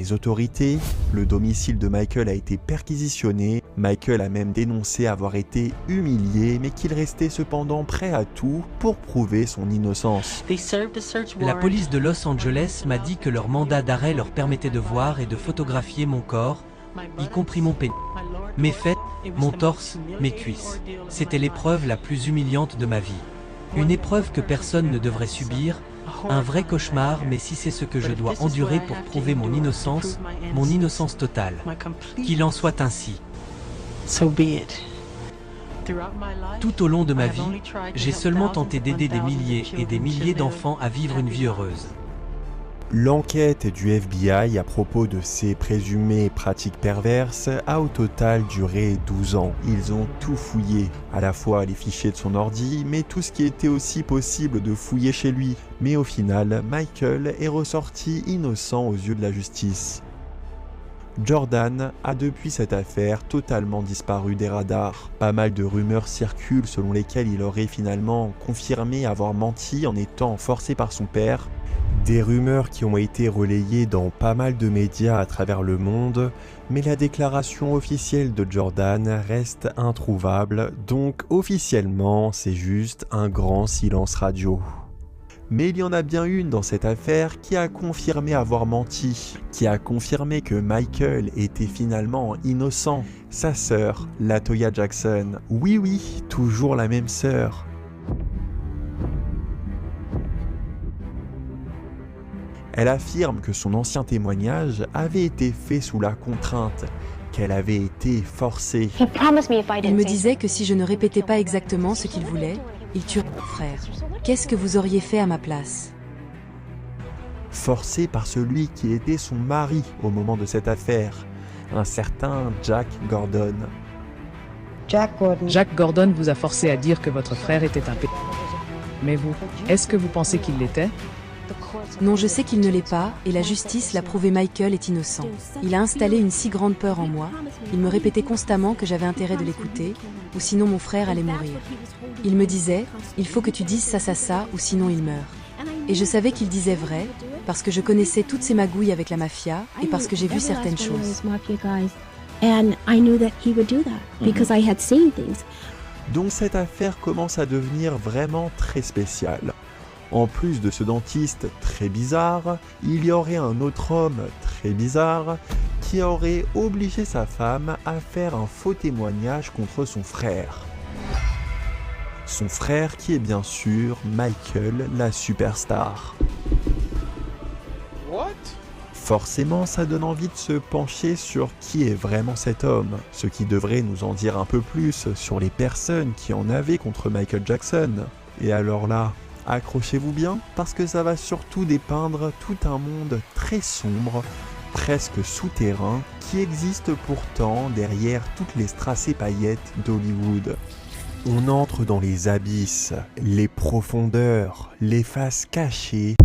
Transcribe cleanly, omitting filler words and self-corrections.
Les autorités, le domicile de Michael a été perquisitionné. Michael a même dénoncé avoir été humilié, mais qu'il restait cependant prêt à tout pour prouver son innocence. La police de Los Angeles m'a dit que leur mandat d'arrêt leur permettait de voir et de photographier mon corps, y compris mon pénis, mes fesses, mon torse, mes cuisses. C'était l'épreuve la plus humiliante de ma vie. Une épreuve que personne ne devrait subir, un vrai cauchemar, mais si c'est ce que je dois endurer pour prouver mon innocence totale. Qu'il en soit ainsi. Tout au long de ma vie, j'ai seulement tenté d'aider des milliers et des milliers d'enfants à vivre une vie heureuse. L'enquête du FBI à propos de ces présumées pratiques perverses a au total duré 12 ans. Ils ont tout fouillé, à la fois les fichiers de son ordi, mais tout ce qui était aussi possible de fouiller chez lui. Mais au final, Michael est ressorti innocent aux yeux de la justice. Jordan a depuis cette affaire totalement disparu des radars. Pas mal de rumeurs circulent selon lesquelles il aurait finalement confirmé avoir menti en étant forcé par son père. Des rumeurs qui ont été relayées dans pas mal de médias à travers le monde, mais la déclaration officielle de Jordan reste introuvable, donc officiellement c'est juste un grand silence radio. Mais il y en a bien une dans cette affaire qui a confirmé avoir menti, qui a confirmé que Michael était finalement innocent. Sa sœur, LaToya Jackson. Oui, toujours la même sœur. Elle affirme que son ancien témoignage avait été fait sous la contrainte, qu'elle avait été forcée. Il me disait que si je ne répétais pas exactement ce qu'il voulait, il tuerait mon frère. Qu'est-ce que vous auriez fait à ma place? Forcée par celui qui était son mari au moment de cette affaire, un certain Jack Gordon. Jack Gordon vous a forcé à dire que votre frère était un Mais vous, est-ce que vous pensez qu'il l'était? Non, je sais qu'il ne l'est pas, et la justice l'a prouvé. Michael est innocent. Il a installé une si grande peur en moi. Il me répétait constamment que j'avais intérêt de l'écouter, ou sinon mon frère allait mourir. Il me disait, il faut que tu dises ça, ou sinon il meurt. Et je savais qu'il disait vrai, parce que je connaissais toutes ces magouilles avec la mafia, et parce que j'ai vu certaines choses. Donc cette affaire commence à devenir vraiment très spéciale. En plus de ce dentiste très bizarre, il y aurait un autre homme très bizarre qui aurait obligé sa femme à faire un faux témoignage contre son frère. Son frère qui est bien sûr Michael, la superstar. Forcément, ça donne envie de se pencher sur qui est vraiment cet homme, ce qui devrait nous en dire un peu plus sur les personnes qui en avaient contre Michael Jackson. Et alors là, accrochez-vous bien, parce que ça va surtout dépeindre tout un monde très sombre, presque souterrain, qui existe pourtant derrière toutes les strass et paillettes d'Hollywood. On entre dans les abysses, les profondeurs, les faces cachées